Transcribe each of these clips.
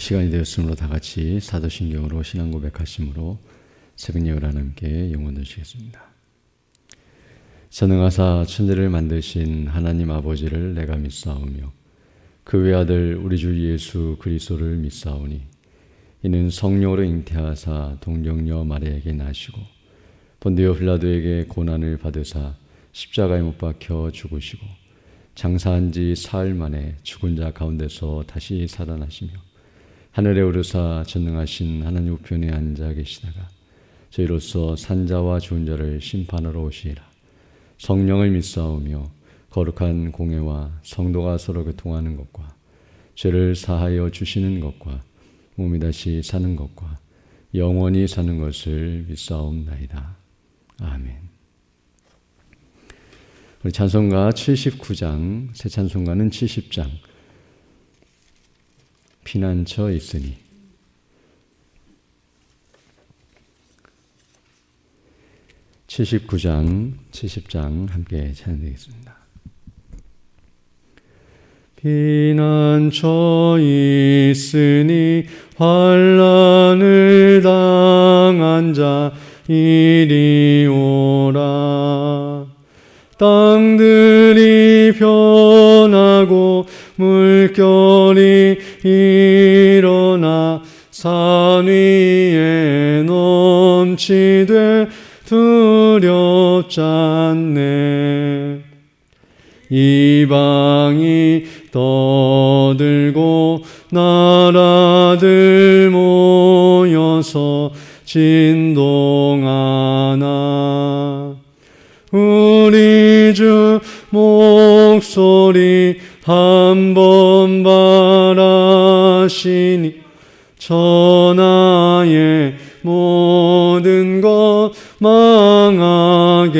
시간이 되었으므로 다 같이 사도신경으로 신앙 고백하심으로 새벽 예배를 함께 영원 드리겠습니다. 전능하사 천지를 만드신 하나님 아버지를 내가 믿사오며 그 외아들 우리 주 예수 그리스도를 믿사오니 이는 성령으로 잉태하사 동정녀 마리아에게 나시고 본디오 빌라도에게 고난을 받으사 십자가에 못 박혀 죽으시고 장사한 지 사흘 만에 죽은 자 가운데서 다시 살아나시며 하늘에 오르사 전능하신 하나님 우편에 앉아 계시다가 저희로서 산자와 죽은 자를 심판하러 오시리라. 성령을 믿사오며 거룩한 공회와 성도가 서로 교통하는 것과 죄를 사하여 주시는 것과 몸이 다시 사는 것과 영원히 사는 것을 믿사옵나이다. 아멘. 우리 찬송가 79장, 새 찬송가는 70장, 피난처 있으니. (79장) (70장) 함께 찬양드리겠습니다. 피난처 있으니 환난을 당한 자 이리 오라. 땅들이 변하고 물결이 일어나 산 위에 넘치되 두렵지 않네. 이방이 떠들고 나라들 모여서 진동하나 우리 주 목소리 한번 바라시니 천하의 모든 것 망하겠네.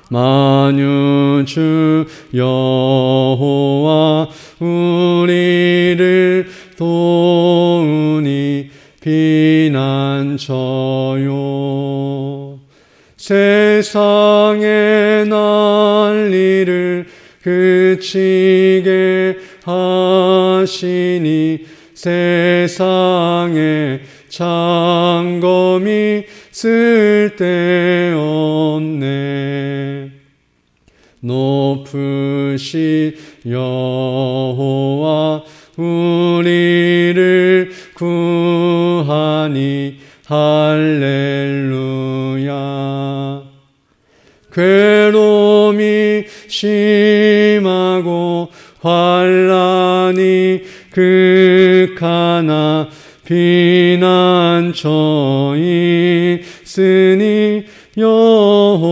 만유주 여호와 우리를 도우니 피난처요. 세상의 난리를 그치게 하시니 세상에 장검이 쓸데없네. 높으신 여호와 우리를 구하니 할렐루야. 괴로움이 심하고 환난이 극하나 피난처 있으니 여호와요.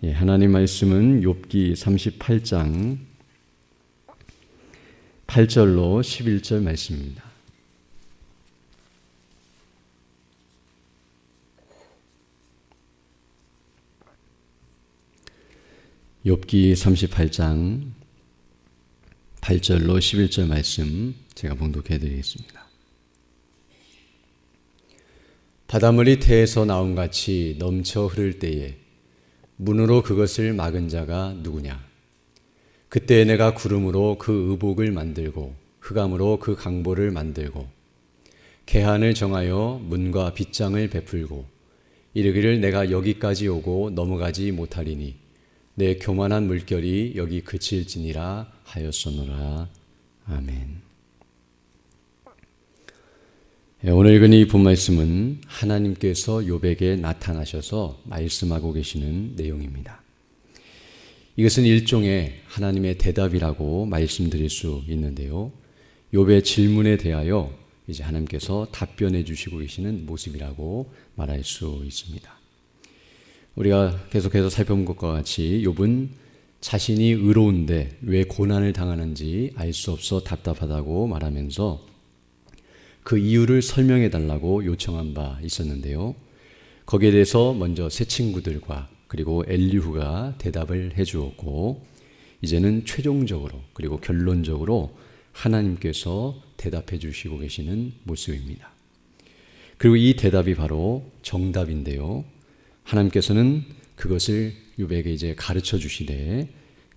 예, 하나님 말씀은 욥기 38장 8절로 11절 말씀입니다. 욥기 38장 8절로 11절 말씀 제가 봉독해 드리겠습니다. 바닷물이 태에서 나온 같이 넘쳐 흐를 때에 문으로 그것을 막은 자가 누구냐? 그때 내가 구름으로 그 의복을 만들고 흑암으로 그 강보를 만들고 개한을 정하여 문과 빗장을 베풀고 이르기를 내가 여기까지 오고 넘어가지 못하리니 내 교만한 물결이 여기 그칠지니라 하였소노라. 아멘. 오늘 읽은 이 본말씀은 하나님께서 욥에게 나타나셔서 말씀하고 계시는 내용입니다. 이것은 일종의 하나님의 대답이라고 말씀드릴 수 있는데요. 욥의 질문에 대하여 이제 하나님께서 답변해 주시고 계시는 모습이라고 말할 수 있습니다. 우리가 계속해서 살펴본 것과 같이 욥은 자신이 의로운데 왜 고난을 당하는지 알 수 없어 답답하다고 말하면서 그 이유를 설명해 달라고 요청한 바 있었는데요. 거기에 대해서 먼저 세 친구들과 그리고 엘리후가 대답을 해 주었고 이제는 최종적으로 그리고 결론적으로 하나님께서 대답해 주시고 계시는 모습입니다. 그리고 이 대답이 바로 정답인데요. 하나님께서는 그것을 욥에게 이제 가르쳐 주시되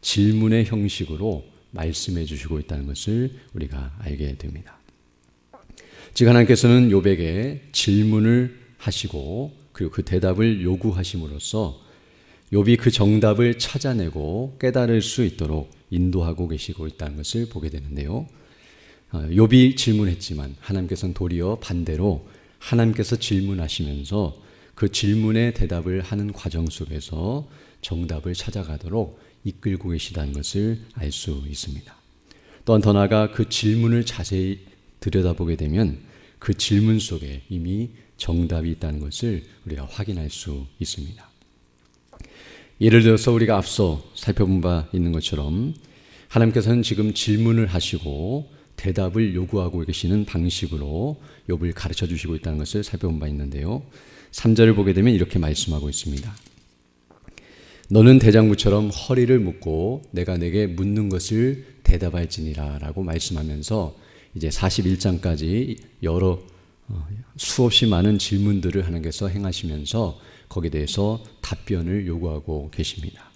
질문의 형식으로 말씀해 주시고 있다는 것을 우리가 알게 됩니다. 즉 하나님께서는 욥에게 질문을 하시고 그리고 그 대답을 요구하심으로써 욥이 그 정답을 찾아내고 깨달을 수 있도록 인도하고 계시고 있다는 것을 보게 되는데요. 욥이 질문했지만 하나님께서는 도리어 반대로 하나님께서 질문하시면서 그 질문에 대답을 하는 과정 속에서 정답을 찾아가도록 이끌고 계시다는 것을 알 수 있습니다. 또한 더 나아가 그 질문을 자세히 들여다보게 되면 그 질문 속에 이미 정답이 있다는 것을 우리가 확인할 수 있습니다. 예를 들어서 우리가 앞서 살펴본 바 있는 것처럼 하나님께서는 지금 질문을 하시고 대답을 요구하고 계시는 방식으로 욥을 가르쳐 주시고 있다는 것을 살펴본 바 있는데요. 3절을 보게 되면 이렇게 말씀하고 있습니다. 너는 대장부처럼 허리를 묶고 내가 내게 묻는 것을 대답할지니라 라고 말씀하면서 이제 41장까지 여러 수없이 많은 질문들을 하나님께서 행하시면서 거기에 대해서 답변을 요구하고 계십니다.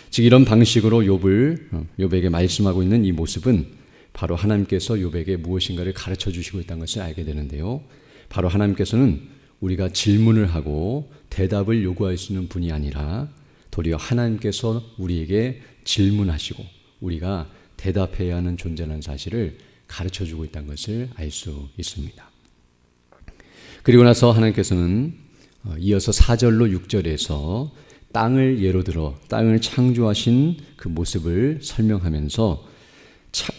즉 이런 방식으로 욥에게 말씀하고 있는 이 모습은 바로 하나님께서 욥에게 무엇인가를 가르쳐 주시고 있다는 것을 알게 되는데요. 바로 하나님께서는 우리가 질문을 하고 대답을 요구할 수 있는 분이 아니라 도리어 하나님께서 우리에게 질문하시고 우리가 대답해야 하는 존재라는 사실을 가르쳐 주고 있다는 것을 알 수 있습니다. 그리고 나서 하나님께서는 이어서 4절로 6절에서 땅을 예로 들어 땅을 창조하신 그 모습을 설명하면서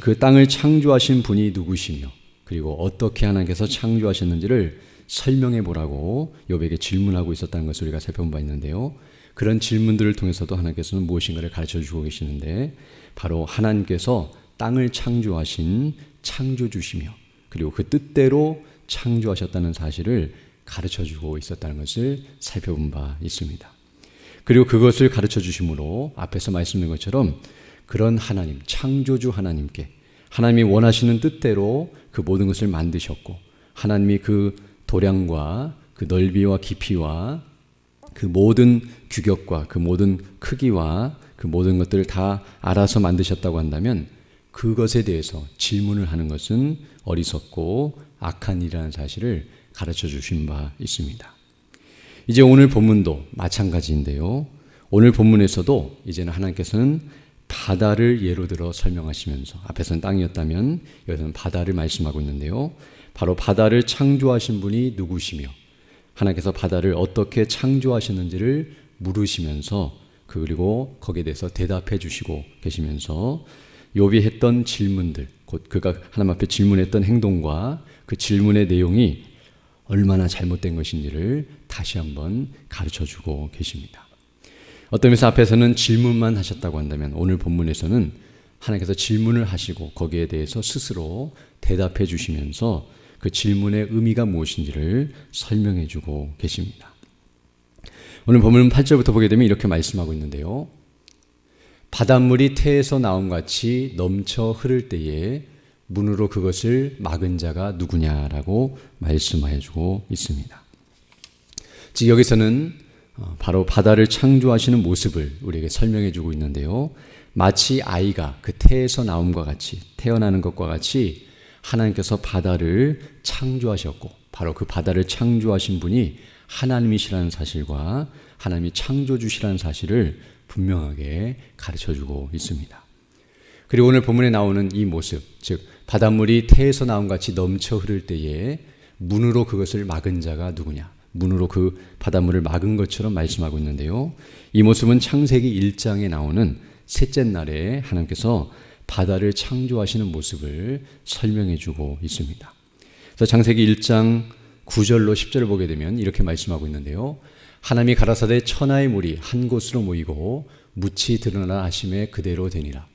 그 땅을 창조하신 분이 누구시며 그리고 어떻게 하나님께서 창조하셨는지를 설명해 보라고 욥에게 질문하고 있었다는 것을 우리가 살펴본 바 있는데요. 그런 질문들을 통해서도 하나님께서는 무엇인가를 가르쳐 주고 계시는데 바로 하나님께서 땅을 창조하신 창조주시며 그리고 그 뜻대로 창조하셨다는 사실을 가르쳐 주고 있었다는 것을 살펴본 바 있습니다. 그리고 그것을 가르쳐 주심으로 앞에서 말씀드린 것처럼 그런 하나님, 창조주 하나님께 하나님이 원하시는 뜻대로 그 모든 것을 만드셨고 하나님이 그 도량과 그 넓이와 깊이와 그 모든 규격과 그 모든 크기와 그 모든 것들을 다 알아서 만드셨다고 한다면 그것에 대해서 질문을 하는 것은 어리석고 악한 일이라는 사실을 가르쳐 주신 바 있습니다. 이제 오늘 본문도 마찬가지인데요. 오늘 본문에서도 이제는 하나님께서는 바다를 예로 들어 설명하시면서 앞에서는 땅이었다면 여기서는 바다를 말씀하고 있는데요. 바로 바다를 창조하신 분이 누구시며 하나님께서 바다를 어떻게 창조하셨는지를 물으시면서 그리고 거기에 대해서 대답해 주시고 계시면서 욥이 했던 질문들 곧 그가 하나님 앞에 질문했던 행동과 그 질문의 내용이 얼마나 잘못된 것인지를 다시 한번 가르쳐 주고 계십니다. 어떤 면에서 앞에서는 질문만 하셨다고 한다면 오늘 본문에서는 하나님께서 질문을 하시고 거기에 대해서 스스로 대답해 주시면서 그 질문의 의미가 무엇인지를 설명해 주고 계십니다. 오늘 본문 8절부터 보게 되면 이렇게 말씀하고 있는데요. 바닷물이 태에서 나온 같이 넘쳐 흐를 때에 문으로 그것을 막은 자가 누구냐라고 말씀해 주고 있습니다. 즉 여기서는 바로 바다를 창조하시는 모습을 우리에게 설명해 주고 있는데요. 마치 아이가 그 태에서 나옴과 같이 태어나는 것과 같이 하나님께서 바다를 창조하셨고 바로 그 바다를 창조하신 분이 하나님이시라는 사실과 하나님이 창조주시라는 사실을 분명하게 가르쳐주고 있습니다. 그리고 오늘 본문에 나오는 이 모습, 즉 바닷물이 태에서 나온 같이 넘쳐 흐를 때에 문으로 그것을 막은 자가 누구냐, 문으로 그 바닷물을 막은 것처럼 말씀하고 있는데요. 이 모습은 창세기 1장에 나오는 셋째 날에 하나님께서 바다를 창조하시는 모습을 설명해 주고 있습니다. 그래서 창세기 1장 9절로 10절을 보게 되면 이렇게 말씀하고 있는데요. 하나님이 가라사대 천하의 물이 한 곳으로 모이고 묻이 드러나 하심에 그대로 되니라.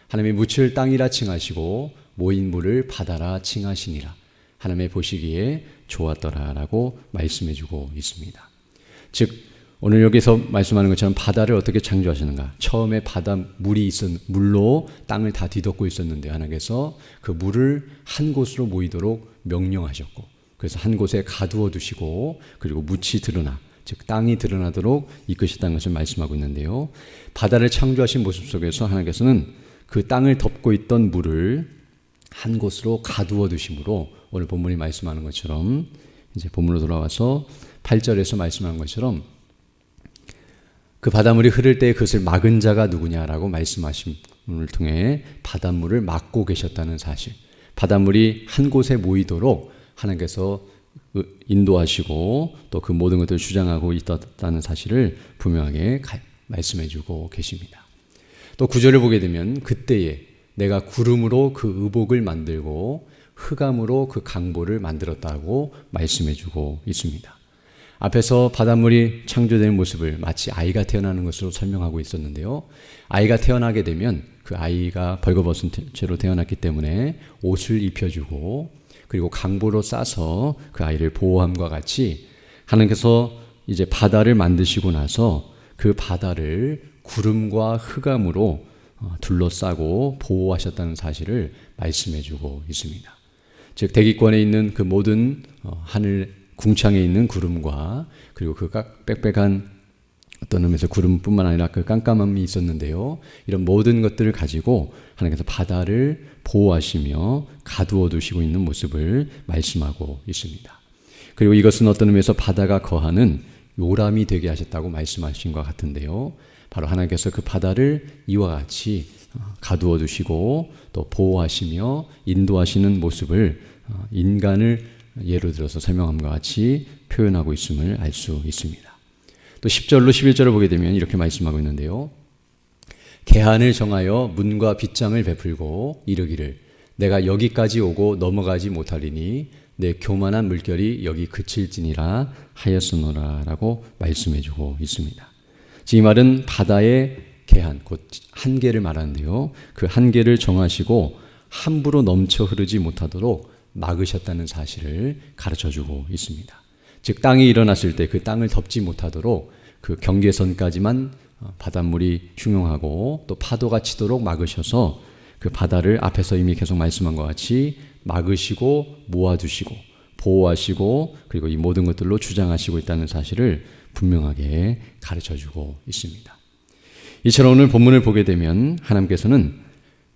하나님이 묻을 땅이라 칭하시고 모인 물을 바다라 칭하시니라. 하나님의 보시기에 좋았더라라고 말씀해 주고 있습니다. 즉 오늘 여기서 말씀하는 것처럼 바다를 어떻게 창조하시는가? 처음에 물로 땅을 다 뒤덮고 있었는데 하나님께서 그 물을 한 곳으로 모이도록 명령하셨고 그래서 한 곳에 가두어 두시고 그리고 묻이 드러나 즉 땅이 드러나도록 이끄셨다는 것을 말씀하고 있는데요. 바다를 창조하신 모습 속에서 하나님께서는 그 땅을 덮고 있던 물을 한 곳으로 가두어 두심으로 오늘 본문이 말씀하는 것처럼 이제 본문으로 돌아와서 8절에서 말씀하는 것처럼 그 바닷물이 흐를 때 그것을 막은 자가 누구냐라고 말씀하심을 통해 바닷물을 막고 계셨다는 사실, 바닷물이 한 곳에 모이도록 하나님께서 인도하시고 또 그 모든 것들을 주장하고 있었다는 사실을 분명하게 말씀해 주고 계십니다. 또 9절을 보게 되면 그때에 내가 구름으로 그 의복을 만들고 흑암으로 그 강보를 만들었다고 말씀해 주고 있습니다. 앞에서 바닷물이 창조된 모습을 마치 아이가 태어나는 것으로 설명하고 있었는데요. 아이가 태어나게 되면 그 아이가 벌거벗은 채로 태어났기 때문에 옷을 입혀주고 그리고 강보로 싸서 그 아이를 보호함과 같이 하나님께서 이제 바다를 만드시고 나서 그 바다를 구름과 흑암으로 둘러싸고 보호하셨다는 사실을 말씀해주고 있습니다. 즉 대기권에 있는 그 모든 하늘 궁창에 있는 구름과 그리고 그 빽빽한 어떤 의미에서 구름뿐만 아니라 그 깜깜함이 있었는데요. 이런 모든 것들을 가지고 하나님께서 바다를 보호하시며 가두어 두시고 있는 모습을 말씀하고 있습니다. 그리고 이것은 어떤 의미에서 바다가 거하는 요람이 되게 하셨다고 말씀하신 것 같은데요. 바로 하나님께서 그 바다를 이와 같이 가두어 두시고 또 보호하시며 인도하시는 모습을 인간을 예로 들어서 설명함과 같이 표현하고 있음을 알 수 있습니다. 또 10절로 11절을 보게 되면 이렇게 말씀하고 있는데요. 계한을 정하여 문과 빗장을 베풀고 이르기를 내가 여기까지 오고 넘어가지 못하리니 내 교만한 물결이 여기 그칠지니라 하였으노라 라고 말씀해 주고 있습니다. 이 말은 바다의 계한, 곧 한계를 말하는데요. 그 한계를 정하시고 함부로 넘쳐 흐르지 못하도록 막으셨다는 사실을 가르쳐주고 있습니다. 즉 땅이 일어났을 때 그 땅을 덮지 못하도록 그 경계선까지만 바닷물이 흉용하고 또 파도가 치도록 막으셔서 그 바다를 앞에서 이미 계속 말씀한 것 같이 막으시고 모아두시고 보호하시고 그리고 이 모든 것들로 주장하시고 있다는 사실을 분명하게 가르쳐주고 있습니다. 이처럼 오늘 본문을 보게 되면 하나님께서는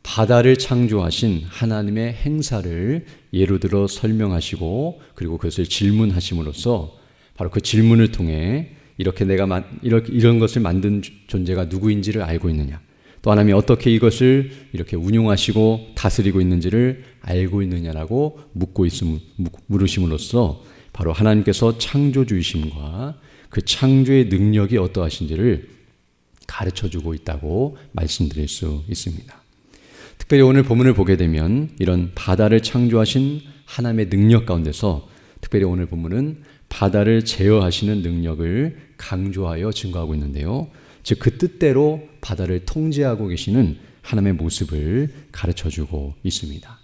바다를 창조하신 하나님의 행사를 예로 들어 설명하시고 그리고 그것을 질문하심으로써 바로 그 질문을 통해 이렇게 내가 이런 것을 만든 존재가 누구인지를 알고 있느냐, 또 하나님이 어떻게 이것을 이렇게 운용하시고 다스리고 있는지를 알고 있느냐라고 물으심으로써 바로 하나님께서 창조주이심과 그 창조의 능력이 어떠하신지를 가르쳐주고 있다고 말씀드릴 수 있습니다. 특별히 오늘 본문을 보게 되면 이런 바다를 창조하신 하나님의 능력 가운데서 특별히 오늘 본문은 바다를 제어하시는 능력을 강조하여 증거하고 있는데요. 즉 그 뜻대로 바다를 통제하고 계시는 하나님의 모습을 가르쳐주고 있습니다.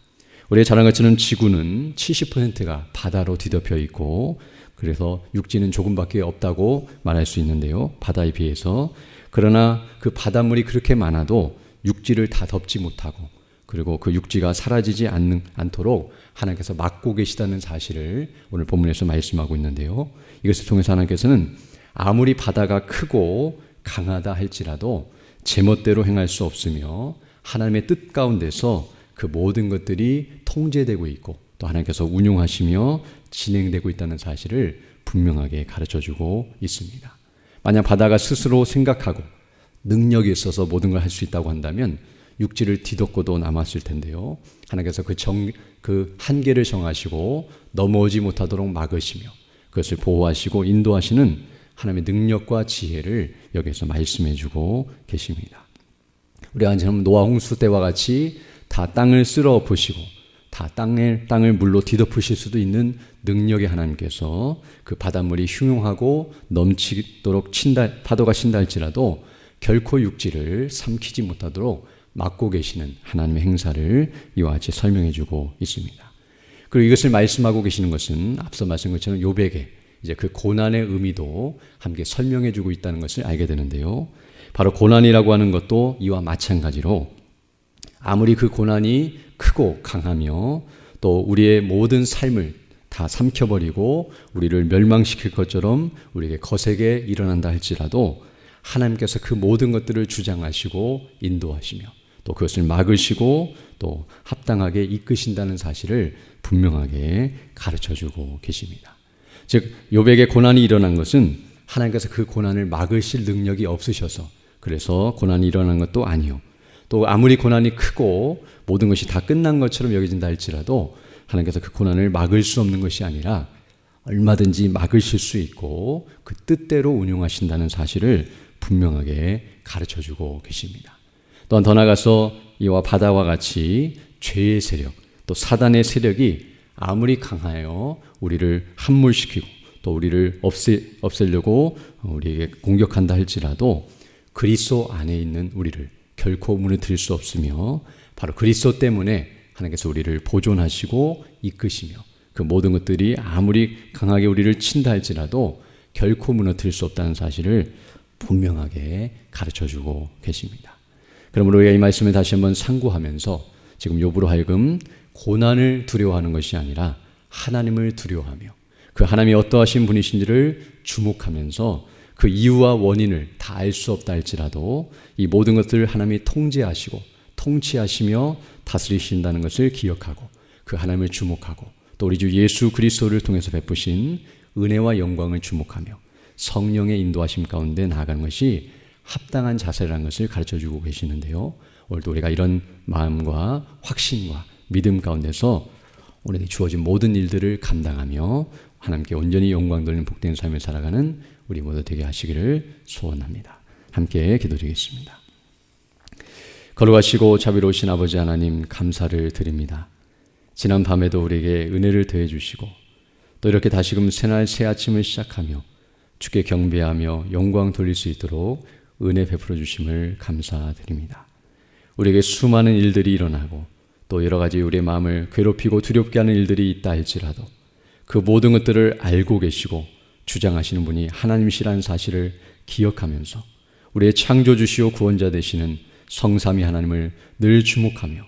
우리가 잘 아는 것처럼 지구는 70%가 바다로 뒤덮여 있고 그래서 육지는 조금밖에 없다고 말할 수 있는데요. 바다에 비해서. 그러나 그 바닷물이 그렇게 많아도 육지를 다 덮지 못하고 그리고 그 육지가 사라지지 않도록 하나님께서 막고 계시다는 사실을 오늘 본문에서 말씀하고 있는데요. 이것을 통해서 하나님께서는 아무리 바다가 크고 강하다 할지라도 제멋대로 행할 수 없으며 하나님의 뜻 가운데서 그 모든 것들이 통제되고 있고 또 하나님께서 운용하시며 진행되고 있다는 사실을 분명하게 가르쳐주고 있습니다. 만약 바다가 스스로 생각하고 능력이 있어서 모든 걸 할 수 있다고 한다면 육지를 뒤덮고도 남았을 텐데요. 하나님께서 그 한계를 정하시고 넘어오지 못하도록 막으시며 그것을 보호하시고 인도하시는 하나님의 능력과 지혜를 여기서 말씀해 주고 계십니다. 우리가 지금 노아 홍수 때와 같이 다 땅을 쓸어 엎으시고 다 땅을 물로 뒤덮으실 수도 있는 능력의 하나님께서 그 바닷물이 흉용하고 넘치도록 파도가 친다 할지라도 결코 육지를 삼키지 못하도록 막고 계시는 하나님의 행사를 이와 같이 설명해 주고 있습니다. 그리고 이것을 말씀하고 계시는 것은 앞서 말씀한 것처럼 욥에게 이제 그 고난의 의미도 함께 설명해 주고 있다는 것을 알게 되는데요. 바로 고난이라고 하는 것도 이와 마찬가지로 아무리 그 고난이 크고 강하며 또 우리의 모든 삶을 다 삼켜버리고 우리를 멸망시킬 것처럼 우리에게 거세게 일어난다 할지라도 하나님께서 그 모든 것들을 주장하시고 인도하시며 또 그것을 막으시고 또 합당하게 이끄신다는 사실을 분명하게 가르쳐주고 계십니다. 즉 욥에게 고난이 일어난 것은 하나님께서 그 고난을 막으실 능력이 없으셔서 그래서 고난이 일어난 것도 아니요. 또 아무리 고난이 크고 모든 것이 다 끝난 것처럼 여겨진다 할지라도 하나님께서 그 고난을 막을 수 없는 것이 아니라 얼마든지 막으실 수 있고 그 뜻대로 운용하신다는 사실을 분명하게 가르쳐주고 계십니다. 또한 더 나아가서 이와 바다와 같이 죄의 세력 또 사단의 세력이 아무리 강하여 우리를 함몰시키고 또 우리를 없애려고 우리에게 공격한다 할지라도 그리스도 안에 있는 우리를 결코 무너뜨릴 수 없으며 바로 그리스도 때문에 하나님께서 우리를 보존하시고 이끄시며 그 모든 것들이 아무리 강하게 우리를 친다 할지라도 결코 무너뜨릴 수 없다는 사실을 분명하게 가르쳐주고 계십니다. 그러므로 우리가 이 말씀을 다시 한번 상고하면서 지금 욥으로 하여금 고난을 두려워하는 것이 아니라 하나님을 두려워하며 그 하나님이 어떠하신 분이신지를 주목하면서 그 이유와 원인을 다 알 수 없다 할지라도 이 모든 것들을 하나님이 통제하시고 통치하시며 다스리신다는 것을 기억하고 그 하나님을 주목하고 또 우리 주 예수 그리스도를 통해서 베푸신 은혜와 영광을 주목하며 성령의 인도하심 가운데 나아가는 것이 합당한 자세라는 것을 가르쳐주고 계시는데요. 오늘도 우리가 이런 마음과 확신과 믿음 가운데서 오늘 주어진 모든 일들을 감당하며 하나님께 온전히 영광 돌리는 복된 삶을 살아가는 우리 모두 되게 하시기를 소원합니다. 함께 기도드리겠습니다. 거룩하시고 자비로우신 아버지 하나님 감사를 드립니다. 지난 밤에도 우리에게 은혜를 더해 주시고 또 이렇게 다시금 새날 새 아침을 시작하며 주께 경배하며 영광 돌릴 수 있도록 은혜 베풀어 주심을 감사드립니다. 우리에게 수많은 일들이 일어나고 또 여러 가지 우리의 마음을 괴롭히고 두렵게 하는 일들이 있다 할지라도 그 모든 것들을 알고 계시고 주장하시는 분이 하나님이시라는 사실을 기억하면서 우리의 창조주시오 구원자 되시는 성삼위 하나님을 늘 주목하며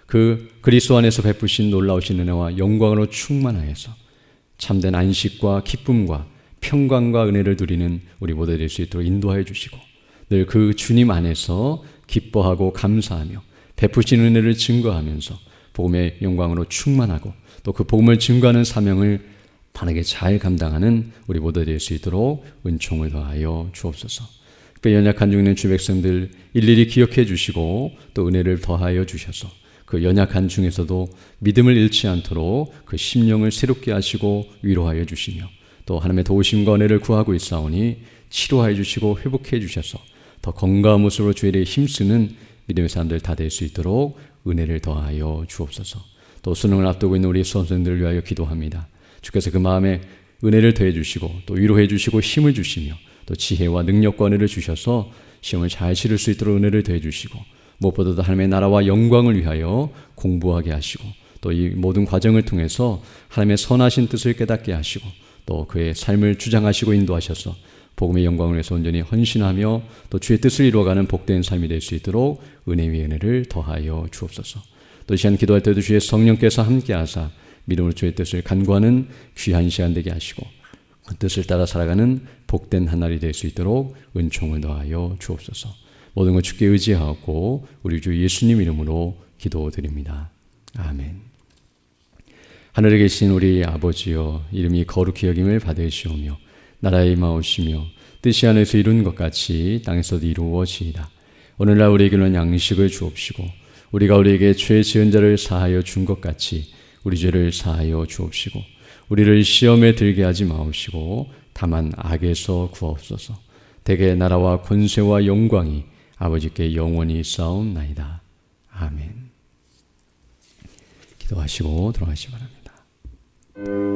그 그리스도 안에서 베푸신 놀라우신 은혜와 영광으로 충만하여서 참된 안식과 기쁨과 평강과 은혜를 누리는 우리 모두 될 수 있도록 인도하여 주시고 늘 그 주님 안에서 기뻐하고 감사하며 베푸신 은혜를 증거하면서 복음의 영광으로 충만하고 또 그 복음을 증거하는 사명을 바르게 잘 감당하는 우리 모두 될 수 있도록 은총을 더하여 주옵소서. 특별히 연약한 중에 있는 주 백성들 일일이 기억해 주시고 또 은혜를 더하여 주셔서 그 연약한 중에서도 믿음을 잃지 않도록 그 심령을 새롭게 하시고 위로하여 주시며 또 하나님의 도우심과 은혜를 구하고 있사오니 치료하여 주시고 회복해 주셔서 더 건강한 모습으로 주의 일에 힘쓰는 믿음의 사람들 다 될 수 있도록 은혜를 더하여 주옵소서. 또 수능을 앞두고 있는 우리 수험생들을 위하여 기도합니다. 주께서 그 마음에 은혜를 더해 주시고 또 위로해 주시고 힘을 주시며 또 지혜와 능력과 은혜를 주셔서 시험을 잘 치를 수 있도록 은혜를 더해 주시고 무엇보다도 하나님의 나라와 영광을 위하여 공부하게 하시고 또 이 모든 과정을 통해서 하나님의 선하신 뜻을 깨닫게 하시고 또 그의 삶을 주장하시고 인도하셔서 복음의 영광을 위해서 온전히 헌신하며 또 주의 뜻을 이루어가는 복된 삶이 될 수 있도록 은혜 위에 은혜를 더하여 주옵소서. 또 이 시간 기도할 때도 주의 성령께서 함께하사 믿음으로 주의 뜻을 간구하는 귀한 시간 되게 하시고 그 뜻을 따라 살아가는 복된 한 날이 될 수 있도록 은총을 더하여 주옵소서. 모든 것 주께 의지하고 우리 주 예수님 이름으로 기도드립니다. 아멘. 하늘에 계신 우리 아버지여 이름이 거룩히 여김을 받으시오며 나라의 임하오시며 뜻이 하늘에서 이룬 것 같이 땅에서도 이루어지이다. 오늘날 우리에게는 양식을 주옵시고 우리가 우리에게 죄 지은 자를 사하여 준 것 같이 우리 죄를 사하여 주옵시고 우리를 시험에 들게 하지 마옵시고 다만 악에서 구하옵소서. 대개 나라와 권세와 영광이 아버지께 영원히 싸움나이다. 아멘. 기도하시고 돌아가시기 바랍니다.